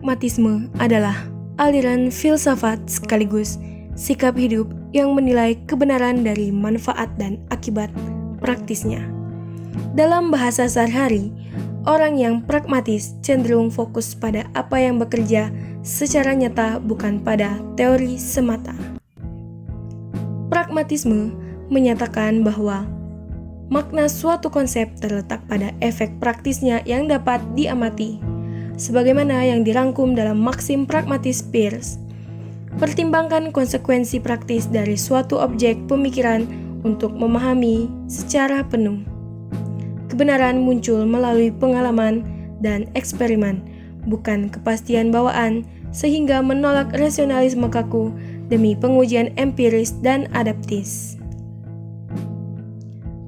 Pragmatisme adalah aliran filsafat sekaligus sikap hidup yang menilai kebenaran dari manfaat dan akibat praktisnya. Dalam bahasa sehari-hari, orang yang pragmatis cenderung fokus pada apa yang bekerja secara nyata, bukan pada teori semata. Pragmatisme menyatakan bahwa makna suatu konsep terletak pada efek praktisnya yang dapat diamati, sebagaimana yang dirangkum dalam maksim pragmatis Peirce. Pertimbangkan konsekuensi praktis dari suatu objek pemikiran untuk memahami secara penuh. Kebenaran muncul melalui pengalaman dan eksperimen, bukan kepastian bawaan, sehingga menolak rasionalisme kaku demi pengujian empiris dan adaptis.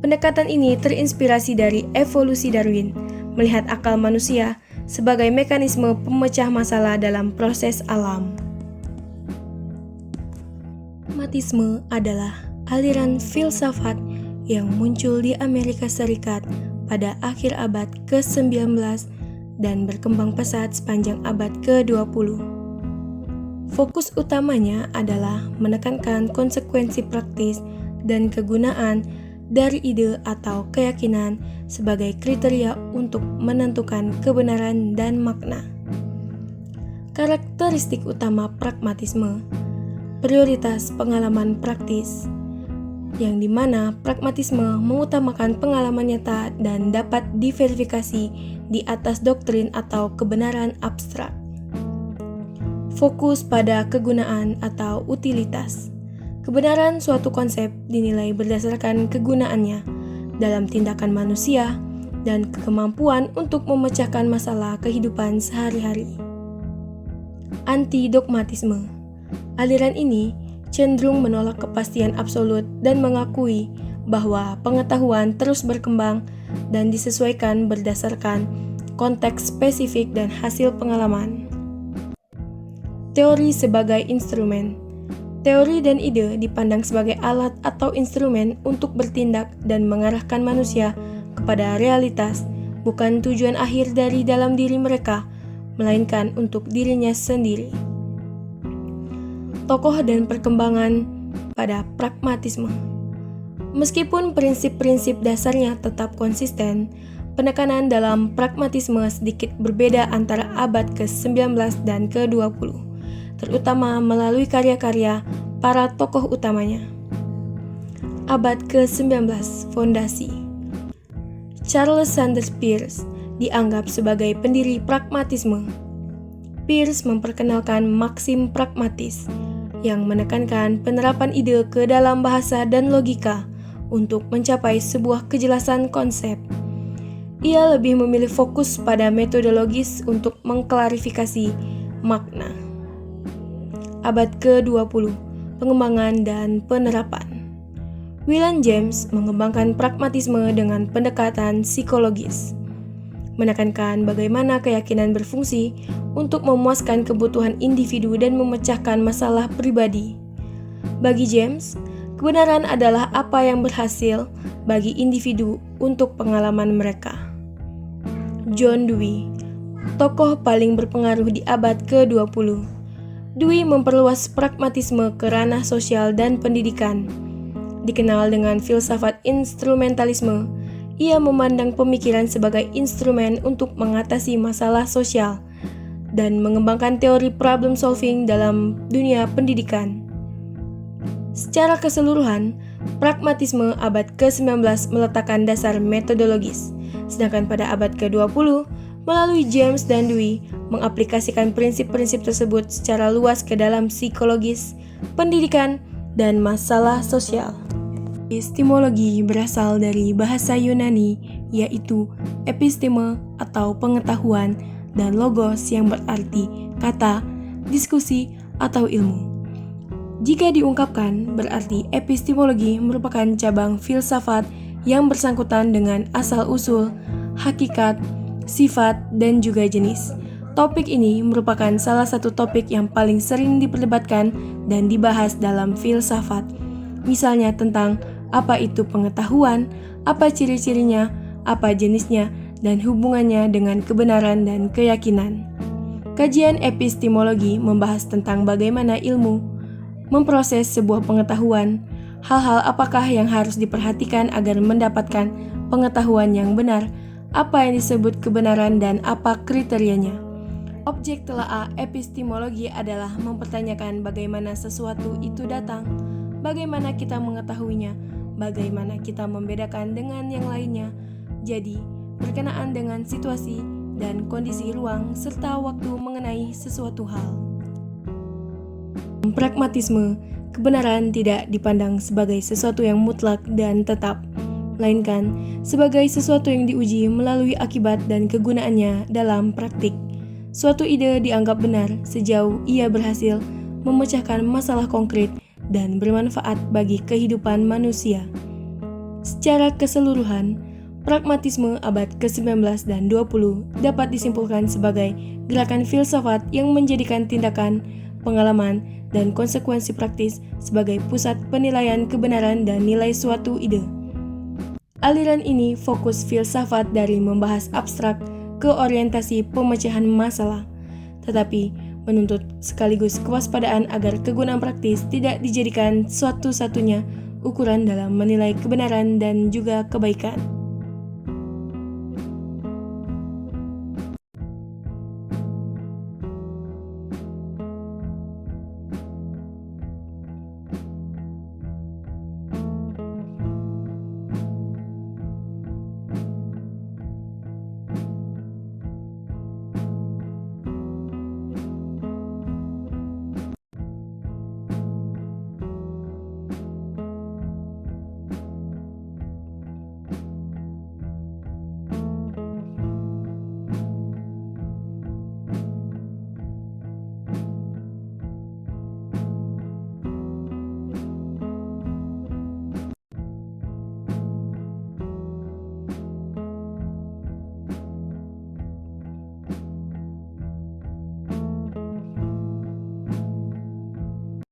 Pendekatan ini terinspirasi dari evolusi Darwin, melihat akal manusia sebagai mekanisme pemecah masalah dalam proses alam. Pragmatisme adalah aliran filsafat yang muncul di Amerika Serikat pada akhir abad ke-19 dan berkembang pesat sepanjang abad ke-20. Fokus utamanya adalah menekankan konsekuensi praktis dan kegunaan dari ide atau keyakinan sebagai kriteria untuk menentukan kebenaran dan makna. Karakteristik utama pragmatisme: prioritas pengalaman praktis, yang dimana pragmatisme mengutamakan pengalaman nyata dan dapat diverifikasi di atas doktrin atau kebenaran abstrak. Fokus pada kegunaan atau utilitas. Kebenaran suatu konsep dinilai berdasarkan kegunaannya dalam tindakan manusia dan kemampuan untuk memecahkan masalah kehidupan sehari-hari. Anti-dogmatisme. Aliran ini cenderung menolak kepastian absolut dan mengakui bahwa pengetahuan terus berkembang dan disesuaikan berdasarkan konteks spesifik dan hasil pengalaman. Teori sebagai instrumen. Teori dan ide dipandang sebagai alat atau instrumen untuk bertindak dan mengarahkan manusia kepada realitas, bukan tujuan akhir dari dalam diri mereka, melainkan untuk dirinya sendiri. Tokoh dan perkembangan pada pragmatisme. Meskipun prinsip-prinsip dasarnya tetap konsisten, penekanan dalam pragmatisme sedikit berbeda antara abad ke-19 dan ke-20, terutama melalui karya-karya para tokoh utamanya. Abad ke-19, fondasi. Charles Sanders Peirce dianggap sebagai pendiri pragmatisme. Peirce memperkenalkan maksim pragmatis yang menekankan penerapan ide ke dalam bahasa dan logika untuk mencapai sebuah kejelasan konsep. Ia lebih memilih fokus pada metodologis untuk mengklarifikasi makna. Abad ke-20, pengembangan dan penerapan. William James mengembangkan pragmatisme dengan pendekatan psikologis, menekankan bagaimana keyakinan berfungsi untuk memuaskan kebutuhan individu dan memecahkan masalah pribadi. Bagi James, kebenaran adalah apa yang berhasil bagi individu untuk pengalaman mereka. John Dewey, tokoh paling berpengaruh di abad ke-20. Dewey memperluas pragmatisme ke ranah sosial dan pendidikan. Dikenal dengan filsafat instrumentalisme, ia memandang pemikiran sebagai instrumen untuk mengatasi masalah sosial dan mengembangkan teori problem solving dalam dunia pendidikan. Secara keseluruhan, pragmatisme abad ke-19 meletakkan dasar metodologis, sedangkan pada abad ke-20, melalui James dan Dewey, mengaplikasikan prinsip-prinsip tersebut secara luas ke dalam psikologis, pendidikan, dan masalah sosial. Epistemologi berasal dari bahasa Yunani, yaitu episteme atau pengetahuan, dan logos yang berarti kata, diskusi, atau ilmu. Jika diungkapkan, berarti epistemologi merupakan cabang filsafat yang bersangkutan dengan asal-usul, hakikat, sifat, dan juga jenis. Topik ini merupakan salah satu topik yang paling sering diperdebatkan dan dibahas dalam filsafat. Misalnya tentang apa itu pengetahuan, apa ciri-cirinya, apa jenisnya, dan hubungannya dengan kebenaran dan keyakinan. Kajian epistemologi membahas tentang bagaimana ilmu memproses sebuah pengetahuan, hal-hal apakah yang harus diperhatikan agar mendapatkan pengetahuan yang benar, apa yang disebut kebenaran dan apa kriterianya. Objek telaah epistemologi adalah mempertanyakan bagaimana sesuatu itu datang, bagaimana kita mengetahuinya, bagaimana kita membedakan dengan yang lainnya. Jadi, berkenaan dengan situasi dan kondisi ruang serta waktu mengenai sesuatu hal. Pragmatisme, kebenaran tidak dipandang sebagai sesuatu yang mutlak dan tetap, melainkan sebagai sesuatu yang diuji melalui akibat dan kegunaannya dalam praktik. Suatu ide dianggap benar sejauh ia berhasil memecahkan masalah konkret dan bermanfaat bagi kehidupan manusia. Secara keseluruhan, pragmatisme abad ke-19 dan 20 dapat disimpulkan sebagai gerakan filsafat yang menjadikan tindakan, pengalaman, dan konsekuensi praktis sebagai pusat penilaian kebenaran dan nilai suatu ide. Aliran ini fokus filsafat dari membahas abstrak ke orientasi pemecahan masalah, tetapi menuntut sekaligus kewaspadaan agar kegunaan praktis tidak dijadikan satu-satunya ukuran dalam menilai kebenaran dan juga kebaikan.